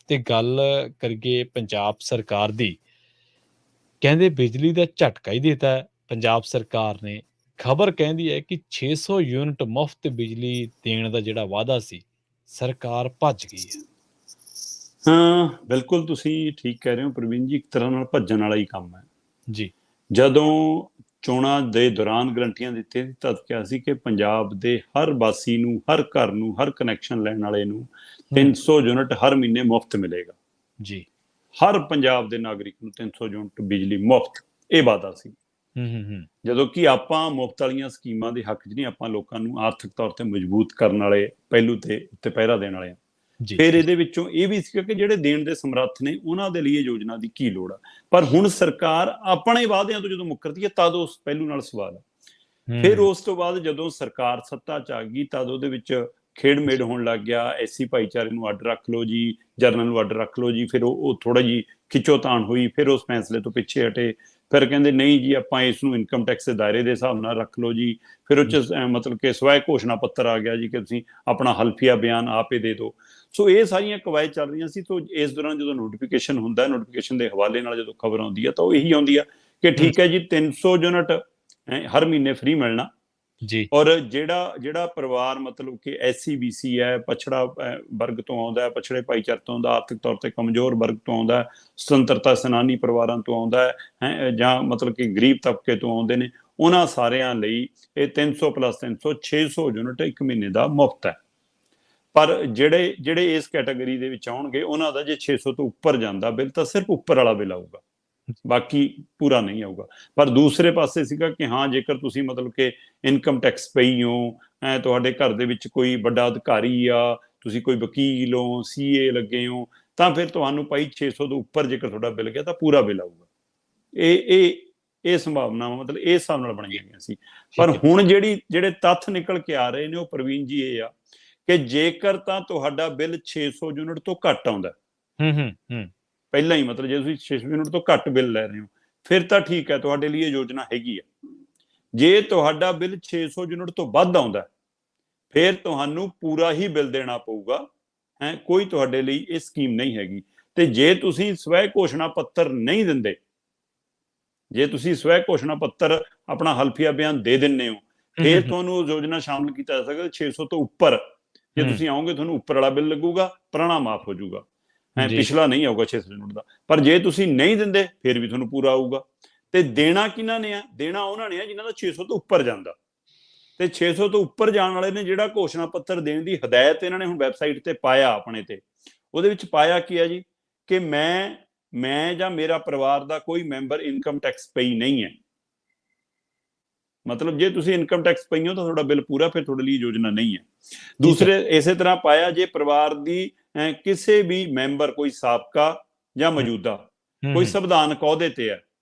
ਤੇ ਗੱਲ ਕਰੀਏ ਪੰਜਾਬ ਸਰਕਾਰ ਦੀ, ਕਹਿੰਦੇ ਬਿਜਲੀ ਦਾ ਝਟਕਾ ਹੀ ਦਿੱਤਾ ਹੈ ਪੰਜਾਬ ਸਰਕਾਰ ਨੇ। ਖਬਰ ਕਹਿੰਦੀ ਹੈ ਕਿ 600 ਯੂਨਿਟ ਮੁਫ਼ਤ ਬਿਜਲੀ ਦੇਣ ਦਾ ਜਿਹੜਾ ਵਾਅਦਾ ਸੀ, ਸਰਕਾਰ ਭੱਜ ਗਈ ਹੈ। ਹਾਂ, ਬਿਲਕੁਲ ਤੁਸੀਂ ਠੀਕ ਕਹਿ ਰਹੇ ਹੋ ਪ੍ਰਵੀਨ ਜੀ। ਇੱਕ ਤਰ੍ਹਾਂ ਨਾਲ ਭੱਜਣ ਵਾਲਾ ਹੀ ਕੰਮ ਹੈ। ਜੀ। ਜਦੋਂ ਚੋਣਾਂ ਦੇ ਦੌਰਾਨ ਗਰੰਟੀਆਂ ਦਿੱਤੀਆਂ ਸੀ ਤਦ ਕਿਹਾ ਸੀ ਕਿ ਪੰਜਾਬ ਦੇ ਹਰ ਵਾਸੀ ਨੂੰ, ਹਰ ਘਰ ਨੂੰ, ਹਰ ਕਨੈਕਸ਼ਨ ਲੈਣ ਵਾਲੇ ਨੂੰ 300 ਯੂਨਿਟ ਹਰ ਮਹੀਨੇ ਮੁਫਤ ਮਿਲੇਗਾ। ਜੀ। ਹਰ ਪੰਜਾਬ ਦੇ ਨਾਗਰਿਕ ਨੂੰ 300 ਯੂਨਿਟ ਬਿਜਲੀ ਮੁਫਤ, ਇਹ ਵਾਅਦਾ ਸੀ। ਜਦੋਂ ਕਿ ਆਪਾਂ ਮੁਫਤ ਵਾਲੀਆਂ ਸਕੀਮਾਂ ਦੇ ਹੱਕ 'ਚ ਨਹੀਂ, ਆਪਾਂ ਲੋਕਾਂ ਨੂੰ ਆਰਥਿਕ ਤੌਰ ਤੇ ਮਜ਼ਬੂਤ ਕਰਨ ਵਾਲੇ ਪਹਿਲੂ ਤੇ ਉੱਤੇ ਪਹਿਰਾ ਦੇਣ ਵਾਲੇ ਆ। ਫਿਰ ਇਹਦੇ ਵਿੱਚੋਂ ਇਹ ਵੀ ਸੀਗਾ ਕਿ ਜਿਹੜੇ ਦੇਣ ਦੇ ਸਮਰੱਥ ਨੇ ਉਹਨਾਂ ਦੇ ਲਈ ਇਹ ਯੋਜਨਾ ਦੀ ਕੀ ਲੋੜ ਆ। ਪਰ ਹੁਣ ਸਰਕਾਰ ਆਪਣੇ ਵਾਅਦਿਆਂ ਤੋਂ ਜਦੋਂ ਮੁੱਕਰਦੀ ਹੈ ਤਦ ਉਸ ਪਹਿਲੂ ਨਾਲ ਸਵਾਲ ਹੈ। ਫਿਰ ਉਸ ਤੋਂ ਬਾਅਦ ਜਦੋਂ ਸਰਕਾਰ ਸੱਤਾ 'ਚ ਆ ਗਈ ਤਦ ਉਹਦੇ ਵਿੱਚ ਖੇਡ-ਮੇਡ ਹੋਣ ਲੱਗ ਗਿਆ। ਐਸੀ ਭਾਈਚਾਰੇ ਨੂੰ ਅੱਡ ਰੱਖ ਲਓ ਜੀ, ਜਰਨਲ ਨੂੰ ਅੱਡ ਰੱਖ ਲਓ ਜੀ। ਫਿਰ ਉਹ ਥੋੜਾ ਜਿਹੀ ਖਿੱਚੋਤਾਣ ਹੋਈ, ਫਿਰ ਉਸ ਫੈਸਲੇ ਤੋਂ ਪਿੱਛੇ ਹਟੇ। ਫਿਰ ਕਹਿੰਦੇ ਨਹੀਂ ਜੀ, ਆਪਾਂ ਇਸ ਨੂੰ ਇਨਕਮ ਟੈਕਸ ਦੇ ਦਾਇਰੇ ਦੇ ਹਿਸਾਬ ਨਾਲ ਰੱਖ ਲਓ ਜੀ। ਫਿਰ ਉਹ 'ਚ ਮਤਲਬ ਕਿ ਸਵੈ ਘੋਸ਼ਣਾ ਪੱਤਰ ਆ ਗਿਆ ਜੀ ਕਿ ਤੁਸੀਂ ਆਪਣਾ ਹਲਫੀਆ ਬਿਆਨ ਆਪੇ ਦੇ ਦਿਓ। ਸੋ ਇਹ ਸਾਰੀਆਂ ਕਵਾਇਦ ਚੱਲ ਰਹੀਆਂ ਸੀ। ਤੋਂ ਇਸ ਦੌਰਾਨ ਜਦੋਂ ਨੋਟੀਫਿਕੇਸ਼ਨ ਹੁੰਦਾ, ਨੋਟੀਫਿਕੇਸ਼ਨ ਦੇ ਹਵਾਲੇ ਨਾਲ ਜਦੋਂ ਖਬਰ ਆਉਂਦੀ ਹੈ ਤਾਂ ਉਹ ਇਹੀ ਆਉਂਦੀ ਆ ਕਿ ਠੀਕ ਹੈ ਜੀ 300 ਯੂਨਿਟ ਹਰ ਮਹੀਨੇ ਫ੍ਰੀ ਮਿਲਣਾ ਜੀ। ਔਰ ਜਿਹੜਾ ਪਰਿਵਾਰ ਮਤਲਬ ਕਿ SC-BC ਹੈ, ਪਛੜਾ ਵਰਗ ਤੋਂ ਆਉਂਦਾ ਹੈ, ਪਛੜੇ ਭਾਈਚਾਰੇ ਤੋਂ ਆਉਂਦਾ, ਆਰਥਿਕ ਤੌਰ ਤੇ ਕਮਜ਼ੋਰ ਵਰਗ ਤੋਂ ਆਉਂਦਾ ਹੈ, ਸੁਤੰਤਰਤਾ ਸੈਨਾਨੀ ਪਰਿਵਾਰਾਂ ਤੋਂ ਆਉਂਦਾ ਹੈ, ਜਾਂ ਮਤਲਬ ਕਿ ਗਰੀਬ ਤਬਕੇ ਤੋਂ ਆਉਂਦੇ ਨੇ, ਉਹਨਾਂ ਸਾਰਿਆਂ ਲਈ ਇਹ 300 + 300 600 ਯੂਨਿਟ ਇੱਕ ਮਹੀਨੇ ਦਾ ਮੁਫਤ ਹੈ। ਪਰ ਜਿਹੜੇ ਇਸ ਕੈਟਾਗਰੀ ਦੇ ਵਿੱਚ ਆਉਣਗੇ ਉਹਨਾਂ ਦਾ ਜੇ 600 ਤੋਂ ਉੱਪਰ ਜਾਂਦਾ ਬਿੱਲ ਤਾਂ ਸਿਰਫ ਉੱਪਰ ਵਾਲਾ ਬਿੱਲ ਆਊਗਾ, ਬਾਕੀ ਪੂਰਾ ਨਹੀਂ ਆਊਗਾ। ਪਰ ਦੂਸਰੇ ਪਾਸੇ ਸੀਗਾ ਕਿ ਹਾਂ, ਜੇਕਰ ਤੁਸੀਂ ਮਤਲਬ ਕਿ ਇਨਕਮ ਟੈਕਸ ਪਈ ਹੋ, ਤੁਹਾਡੇ ਘਰ ਦੇ ਵਿੱਚ ਕੋਈ ਵੱਡਾ ਅਧਿਕਾਰੀ ਆ, ਤੁਸੀਂ ਕੋਈ ਵਕੀਲ ਹੋ, CA ਲੱਗੇ ਹੋ, ਤਾਂ ਫਿਰ ਤੁਹਾਨੂੰ ਭਾਈ 600 ਤੋਂ ਉੱਪਰ ਜੇਕਰ ਤੁਹਾਡਾ ਬਿੱਲ ਗਿਆ ਤਾਂ ਪੂਰਾ ਬਿੱਲ ਆਊਗਾ। ਇਹ ਸੰਭਾਵਨਾਵਾਂ ਮਤਲਬ ਇਸ ਹਿਸਾਬ ਨਾਲ ਬਣਾਈਆਂ ਗਈਆਂ ਸੀ। ਪਰ ਹੁਣ ਜਿਹੜੇ ਤੱਥ ਨਿਕਲ ਕੇ ਆ ਰਹੇ ਨੇ ਉਹ ਪ੍ਰਵੀਨ ਜੀ ਇਹ ਆ ਕਿ ਜੇਕਰ ਤਾਂ ਤੁਹਾਡਾ ਬਿੱਲ 600 ਯੂਨਿਟ ਤੋਂ ਘੱਟ ਆਉਂਦਾ, ਪਹਿਲਾਂ ਹੀ ਮਤਲਬ ਜੇ ਤੁਸੀਂ 600 ਯੂਨਿਟ ਤੋਂ ਘੱਟ ਬਿੱਲ ਲੈ ਰਹੇ ਹੋ ਫਿਰ ਤਾਂ ਠੀਕ ਹੈ, ਤੁਹਾਡੇ ਲਈ ਇਹ ਯੋਜਨਾ ਹੈਗੀ ਆ। ਜੇ ਤੁਹਾਡਾ ਬਿੱਲ 600 ਯੂਨਿਟ ਤੋਂ ਵੱਧ ਆਉਂਦਾ ਫਿਰ ਤੁਹਾਨੂੰ ਪੂਰਾ ਹੀ ਬਿੱਲ ਦੇਣਾ ਪਊਗਾ। ਕੋਈ ਤੁਹਾਡੇ ਲਈ ਇਹ ਸਕੀਮ ਨਹੀਂ ਹੈਗੀ। ਤੇ ਜੇ ਤੁਸੀਂ ਸਵੈ ਘੋਸ਼ਣਾ ਪੱਤਰ ਨਹੀਂ ਦਿੰਦੇ, ਜੇ ਤੁਸੀਂ ਸਵੈ ਘੋਸ਼ਣਾ ਪੱਤਰ ਆਪਣਾ ਹਲਫੀਆ ਬਿਆਨ ਦੇ ਦਿੰਦੇ ਹੋ, ਫਿਰ ਤੁਹਾਨੂੰ ਉਹ ਯੋਜਨਾ ਸ਼ਾਮਲ ਕੀਤਾ ਜਾ ਸਕਦਾ। 600 ਤੋਂ ਉੱਪਰ ਜੇ ਤੁਸੀਂ ਆਓਗੇ ਤੁਹਾਨੂੰ ਉੱਪਰ ਵਾਲਾ ਬਿੱਲ ਲੱਗੂਗਾ, ਪੁਰਾਣਾ ਮਾਫ ਹੋ ਜਾਊਗਾ, ਪਿਛਲਾ ਨਹੀਂ ਆਊਗਾ 600 ਯੂਨਿਟ ਦਾ। ਪਰ ਜੇ ਤੁਸੀਂ ਨਹੀਂ ਦਿੰਦੇ ਫਿਰ ਵੀ ਤੁਹਾਨੂੰ ਪੂਰਾ ਆਊਗਾ। ਤੇ ਦੇਣਾ ਕਿਹਨਾਂ ਨੇ ਆ? ਦੇਣਾ ਉਹਨਾਂ ਨੇ ਆ ਜਿਨ੍ਹਾਂ ਦਾ 600 ਤੋਂ ਉੱਪਰ ਜਾਂਦਾ। ਤੇ 600 ਤੋਂ ਉੱਪਰ ਜਾਣ ਵਾਲੇ ਨੇ ਜਿਹੜਾ ਘੋਸ਼ਣਾ ਪੱਤਰ ਦੇਣ ਦੀ ਹਦਾਇਤ ਇਹਨਾਂ ਨੇ ਹੁਣ ਵੈਬਸਾਈਟ ਤੇ ਪਾਇਆ ਆਪਣੇ ਤੇ, ਉਹਦੇ ਵਿੱਚ ਪਾਇਆ ਕੀ ਆ ਜੀ ਕਿ ਮੈਂ ਜਾਂ ਮੇਰਾ ਪਰਿਵਾਰ ਦਾ ਕੋਈ ਮੈਂਬਰ ਇਨਕਮ ਟੈਕਸ ਪਈ ਨਹੀਂ ਹੈ। ਮਤਲਬ ਜੇ ਤੁਸੀਂ ਇਨਕਮ ਟੈਕਸ ਪਈ ਹੋ ਤਾਂ ਤੁਹਾਡਾ ਬਿੱਲ ਪੂਰਾ, ਫਿਰ ਤੁਹਾਡੇ ਲਈ ਯੋਜਨਾ ਨਹੀਂ ਹੈ। ਦੂਸਰੇ ਇਸੇ ਤਰ੍ਹਾਂ ਪਾਇਆ ਜੇ ਪਰਿਵਾਰ ਦੀ ਕਿਸੇ ਵੀ ਮੈਂਬਰ, ਕੋਈ ਸਾਬਕਾ ਜਾਂ ਮੌਜੂਦਾ, ਕੋਈ ਸੰਵਿਧਾਨਕ ਅਹੁਦੇ ਤੇ ਹੈ,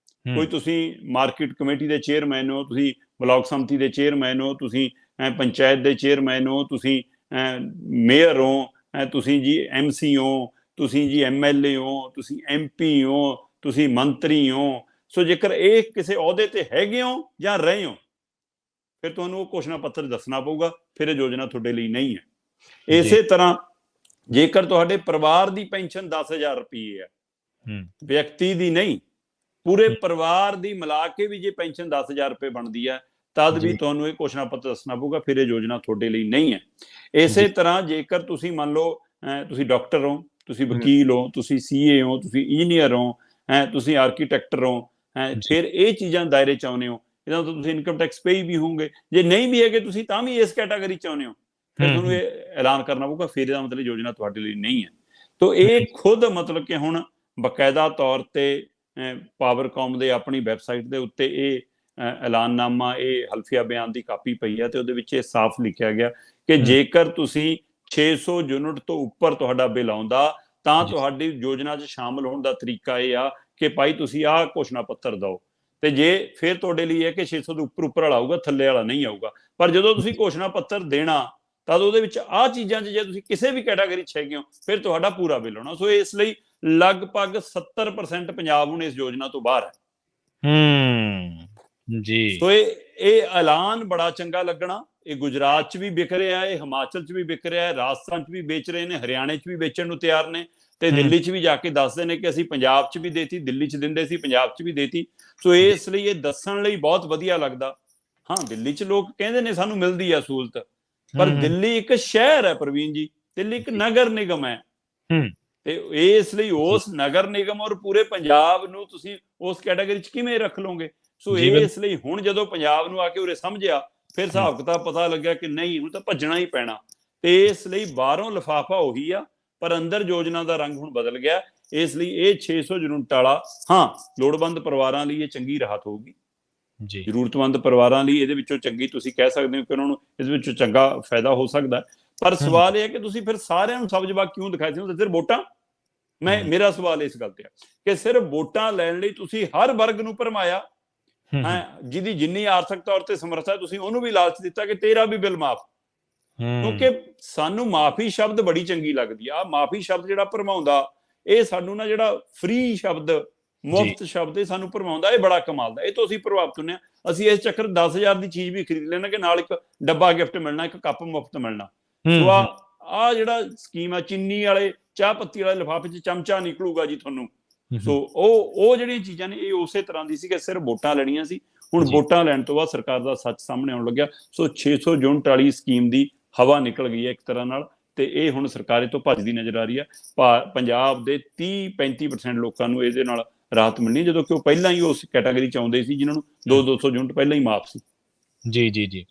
ਕੋਈ ਤੁਸੀਂ ਮਾਰਕੀਟ ਕਮੇਟੀ ਦੇ ਚੇਅਰਮੈਨ ਹੋ, ਤੁਸੀਂ ਬਲਾਕ ਸੰਮਤੀ ਦੇ ਚੇਅਰਮੈਨ ਹੋ, ਤੁਸੀਂ ਪੰਚਾਇਤ ਦੇ ਚੇਅਰਮੈਨ ਹੋ, ਤੁਸੀਂ ਮੇਅਰ ਹੋ, ਤੁਸੀਂ ਜੀ MC ਹੋ, ਤੁਸੀਂ ਜੀ MLA ਹੋ, ਤੁਸੀਂ MP ਹੋ, ਤੁਸੀਂ ਮੰਤਰੀ ਹੋ। ਸੋ ਜੇਕਰ ਇਹ ਕਿਸੇ ਅਹੁਦੇ ਤੇ ਹੈਗੇ ਹੋ ਜਾਂ ਰਹੇ ਹੋ ਫਿਰ ਤੁਹਾਨੂੰ ਉਹ ਘੋਸ਼ਣਾ ਪੱਤਰ ਦੱਸਣਾ ਪਊਗਾ, ਫਿਰ ਇਹ ਯੋਜਨਾ ਤੁਹਾਡੇ ਲਈ ਨਹੀਂ ਹੈ। ਇਸੇ ਤਰ੍ਹਾਂ ਜੇਕਰ ਤੁਹਾਡੇ ਪਰਿਵਾਰ ਦੀ ਪੈਨਸ਼ਨ 10,000 ਰੁਪਏ ਹੈ, ਵਿਅਕਤੀ ਦੀ ਨਹੀਂ, ਪੂਰੇ ਪਰਿਵਾਰ ਦੀ ਮਿਲਾ ਕੇ ਵੀ ਜੇ ਪੈਨਸ਼ਨ 10,000 ਰੁਪਏ ਬਣਦੀ ਹੈ ਤਦ ਵੀ ਤੁਹਾਨੂੰ ਇਹ ਘੋਸ਼ਣਾ ਪੱਤਰ ਦੱਸਣਾ ਪਊਗਾ, ਫਿਰ ਇਹ ਯੋਜਨਾ ਤੁਹਾਡੇ ਲਈ ਨਹੀਂ ਹੈ। ਇਸੇ ਤਰ੍ਹਾਂ ਜੇਕਰ ਤੁਸੀਂ ਮੰਨ ਲਓ ਤੁਸੀਂ ਡਾਕਟਰ ਹੋ, ਤੁਸੀਂ ਵਕੀਲ ਹੋ, ਤੁਸੀਂ CA ਹੋ, ਤੁਸੀਂ ਇੰਜੀਨੀਅਰ ਹੋ, ਤੁਸੀਂ ਆਰਕੀਟੈਕਟਰ ਹੋ, ਫਿਰ ਇਹ ਚੀਜ਼ਾਂ ਦਾਇਰੇ ਚ ਆਉਂਦੇ ਹੋ, ਇਹਦਾ ਤਾਂ ਤੁਸੀਂ ਇਨਕਮ ਟੈਕਸ ਪੇਈ ਵੀ ਹੋਵੋਗੇ। ਜੇ ਨਹੀਂ ਵੀ ਹੈਗੇ ਤੁਸੀਂ ਤਾਂ ਵੀ ਇਸ ਕੈਟਾਗਰੀ ਚ ਆਉਂਦੇ ਹੋ, ਫਿਰ ਤੁਹਾਨੂੰ ਇਹ ਐਲਾਨ ਕਰਨਾ ਪਊਗਾ, ਫਿਰ ਇਹਦਾ ਮਤਲਬ ਯੋਜਨਾ ਤੁਹਾਡੇ ਲਈ ਨਹੀਂ ਹੈ। ਤਾਂ ਇਹ ਖੁਦ ਮਤਲਬ ਕਿ ਹੁਣ ਬਕਾਇਦਾ ਤੌਰ ਤੇ ਪਾਵਰਕੌਮ ਦੇ ਆਪਣੀ ਵੈਬਸਾਈਟ ਦੇ ਉੱਤੇ ਇਹ ਐਲਾਨਨਾਮਾ, ਇਹ ਹਲਫੀਆ ਬਿਆਨ ਦੀ ਕਾਪੀ ਪਈ ਹੈ ਤੇ ਉਹਦੇ ਵਿੱਚ ਇਹ ਸਾਫ਼ ਲਿਖਿਆ ਗਿਆ ਕਿ ਜੇਕਰ ਤੁਸੀਂ 600 ਯੂਨਿਟ ਤੋਂ ਉੱਪਰ ਤੁਹਾਡਾ ਬਿੱਲ ਆਉਂਦਾ ਤਾਂ ਤੁਹਾਡੀ ਯੋਜਨਾ 'ਚ ਸ਼ਾਮਲ ਹੋਣ ਦਾ ਤਰੀਕਾ ਇਹ ਆ ਕਿ ਭਾਈ ਤੁਸੀਂ ਆਹ ਘੋਸ਼ਣਾ ਪੱਤਰ ਦਿਓ। ਤੇ ਜੇ ਫਿਰ ਤੁਹਾਡੇ ਲਈ ਹੈ ਕਿ 600 ਤੋਂ ਉੱਪਰ ਵਾਲਾ ਆਊਗਾ, ਥੱਲੇ ਵਾਲਾ ਨਹੀਂ ਆਊਗਾ। ਪਰ ਜਦੋਂ ਤੁਸੀਂ ਘੋਸ਼ਣਾ ਪੱਤਰ ਦੇਣਾ ਤਾਂ ਉਹਦੇ ਵਿੱਚ ਆਹ ਚੀਜ਼ਾਂ 'ਚ ਜੇ ਤੁਸੀਂ ਕਿਸੇ ਵੀ ਕੈਟਾਗਰੀ 'ਚ ਹੈਗੇ ਹੋ ਫਿਰ ਤੁਹਾਡਾ ਪੂਰਾ ਬਿੱਲ ਆਉਣਾ। ਸੋ ਇਸ ਲਈ ਲਗਭਗ 70% ਪੰਜਾਬ ਹੁਣ ਇਸ ਯੋਜਨਾ ਤੋਂ ਬਾਹਰ ਹੈ। ਜੀ। ਸੋ ਇਹ ਐਲਾਨ ਬੜਾ ਚੰਗਾ ਲੱਗਣਾ। ਇਹ ਗੁਜਰਾਤ 'ਚ ਵੀ ਵਿਕ ਰਿਹਾ, ਇਹ ਹਿਮਾਚਲ 'ਚ ਵੀ ਵਿਕ ਰਿਹਾ, ਰਾਜਸਥਾਨ 'ਚ ਵੀ ਵੇਚ ਰਹੇ ਨੇ, ਹਰਿਆਣੇ 'ਚ ਵੀ ਵੇਚਣ ਨੂੰ ਤਿਆਰ ਨੇ। ਤੇ ਦਿੱਲੀ 'ਚ ਵੀ ਜਾ ਕੇ ਦੱਸਦੇ ਨੇ ਕਿ ਅਸੀਂ ਪੰਜਾਬ 'ਚ ਵੀ ਦੇਤੀ, ਦਿੱਲੀ 'ਚ ਦਿੰਦੇ ਸੀ, ਪੰਜਾਬ 'ਚ ਵੀ ਦੇਤੀ। ਸੋ ਇਸ ਲਈ ਇਹ ਦੱਸਣ ਲਈ ਬਹੁਤ ਵਧੀਆ ਲੱਗਦਾ। ਹਾਂ, ਦਿੱਲੀ 'ਚ ਲੋਕ ਕਹਿੰਦੇ ਨੇ ਸਾਨੂੰ ਮਿਲਦੀ ਆ ਸਹੂਲਤ, ਪਰ ਦਿੱਲੀ ਇੱਕ ਸ਼ਹਿਰ ਹੈ ਪ੍ਰਵੀਨ ਜੀ, ਦਿੱਲੀ ਇੱਕ ਨਗਰ ਨਿਗਮ ਹੈ। ਤੇ ਇਸ ਲਈ ਉਸ ਨਗਰ ਨਿਗਮ ਔਰ ਪੂਰੇ ਪੰਜਾਬ ਨੂੰ ਤੁਸੀਂ ਉਸ ਕੈਟਾਗਰੀ 'ਚ ਕਿਵੇਂ ਰੱਖ ਲਓਗੇ? ਸੋ ਇਸ ਲਈ ਹੁਣ ਜਦੋਂ ਪੰਜਾਬ ਨੂੰ ਆ ਕੇ ਉਰੇ ਸਮਝਿਆ, ਫਿਰ ਹਿਸਾਬ ਕਿਤਾਬ ਪਤਾ ਲੱਗਿਆ ਕਿ ਨਹੀਂ, ਹੁਣ ਤਾਂ ਭੱਜਣਾ ਹੀ ਪੈਣਾ। ਤੇ ਇਸ ਲਈ ਬਾਹਰੋਂ ਲਿਫਾਫਾ ਉਹੀ ਆ, ਪਰ ਅੰਦਰ ਯੋਜਨਾ ਦਾ ਰੰਗ ਹੁਣ ਬਦਲ ਗਿਆ। ਇਸ ਲਈ ਇਹ 600 ਯੂਨਿਟ ਵਾਲਾ, ਹਾਂ, ਲੋੜਵੰਦ ਪਰਿਵਾਰਾਂ ਲਈ ਇਹ ਚੰਗੀ ਰਾਹਤ ਹੋਊਗੀ ਜੀ, ਜ਼ਰੂਰਤਮੰਦ ਪਰਿਵਾਰਾਂ ਲਈ ਇਹਦੇ ਵਿੱਚੋਂ ਚੰਗੀ, ਤੁਸੀਂ ਕਹਿ ਸਕਦੇ ਹੋ ਕਿ ਉਹਨਾਂ ਨੂੰ ਇਸ ਵਿੱਚੋਂ ਚੰਗਾ ਫਾਇਦਾ ਹੋ ਸਕਦਾ। ਪਰ ਸਵਾਲ ਇਹ ਹੈ ਕਿ ਤੁਸੀਂ ਫਿਰ ਸਾਰਿਆਂ ਨੂੰ ਸਬਜ਼ ਬਾਗ ਕਿਉਂ ਦਿਖਾਏ ਸੀ? ਸਿਰਫ ਵੋਟਾਂ? ਮੇਰਾ ਸਵਾਲ ਇਸ ਗੱਲ ਤੇ ਆ ਕਿ ਸਿਰਫ ਵੋਟਾਂ ਲੈਣ ਲਈ ਤੁਸੀਂ ਹਰ ਵਰਗ ਨੂੰ ਭਰਮਾਇਆ, ਜਿਹਦੀ ਜਿੰਨੀ ਆਰਥਿਕ ਤੌਰ ਤੇ ਸਮਰੱਥਾ, ਤੁਸੀਂ ਉਹਨੂੰ ਵੀ ਲਾਲਚ ਦਿੱਤਾ ਕਿ ਤੇਰਾ ਵੀ ਬਿੱਲ ਮਾਫ। ਕਿਉਂਕਿ ਸਾਨੂੰ ਮਾਫੀ ਸ਼ਬਦ ਬੜੀ ਚੰਗੀ ਲੱਗਦੀ ਆ। ਮਾਫੀ ਸ਼ਬਦ ਜਿਹੜਾ ਭਰਮਾਉਂਦਾ, ਇਹ ਸਾਨੂੰ ਨਾ, ਜਿਹੜਾ ਫ੍ਰੀ ਸ਼ਬਦ, ਮੁਫਤ ਸ਼ਬਦ, ਇਹ ਸਾਨੂੰ ਭਰਮਾਉਂਦਾ, ਇਹ ਬੜਾ ਕਮਾਲ ਦਾ। ਇਹ ਤੋਂ ਅਸੀਂ ਪ੍ਰਭਾਵਿਤ ਹੁੰਦੇ ਹਾਂ। ਅਸੀਂ ਇਸ ਚੱਕਰ 10,000 ਦੀ ਚੀਜ਼ ਵੀ ਖਰੀਦ ਲੈਣਾ ਕਿ ਨਾਲ ਇੱਕ ਡੱਬਾ ਗਿਫਟ ਮਿਲਣਾ, ਇੱਕ ਕੱਪ ਮੁਫਤ ਮਿਲਣਾ। ਸੋ ਆ ਜਿਹੜਾ ਸਕੀਮ ਆ, ਚੀਨੀ ਵਾਲੇ ਚਾਹ ਪੱਤੀ ਵਾਲੇ ਲਿਫਾਫੇ 'ਚ ਚਮਚਾ ਨਿਕਲੂਗਾ ਜੀ ਤੁਹਾਨੂੰ। ਸੋ ਉਹ ਜਿਹੜੀਆਂ ਚੀਜ਼ਾਂ ਨੇ, ਇਹ ਉਸੇ ਤਰ੍ਹਾਂ ਦੀ ਸੀ ਕਿ ਸਿਰਫ ਵੋਟਾਂ ਲੈਣੀਆਂ ਸੀ। ਹੁਣ ਵੋਟਾਂ ਲੈਣ ਤੋਂ ਬਾਅਦ ਸਰਕਾਰ ਦਾ ਸੱਚ ਸਾਹਮਣੇ ਆਉਣ ਲੱਗਿਆ। ਸੋ 600 ਯੂਨਿਟ ਵਾਲੀ ਸਕੀਮ ਦੀ ਹਵਾ ਨਿਕਲ ਗਈ ਹੈ ਇੱਕ ਤਰ੍ਹਾਂ ਨਾਲ, ਤੇ ਇਹ ਹੁਣ ਸਰਕਾਰ ਇਹ ਤੋਂ ਭੱਜਦੀ ਨਜ਼ਰ ਆ ਰਹੀ ਹੈ। ਪੰਜਾਬ ਦੇ 30-35% ਲੋਕਾਂ ਨੂੰ ਇਹਦੇ ਨਾਲ ਰਾਹਤ ਮਿਲਣੀ, ਜਦੋਂ ਕਿ ਉਹ ਪਹਿਲਾਂ ਹੀ ਉਸ ਕੈਟਾਗਰੀ 'ਚ ਆਉਂਦੇ ਸੀ ਜਿਨ੍ਹਾਂ ਨੂੰ 200 ਯੂਨਿਟ ਪਹਿਲਾਂ ਹੀ ਮਾਫ ਸੀ। ਜੀ ਜੀ ਜੀ।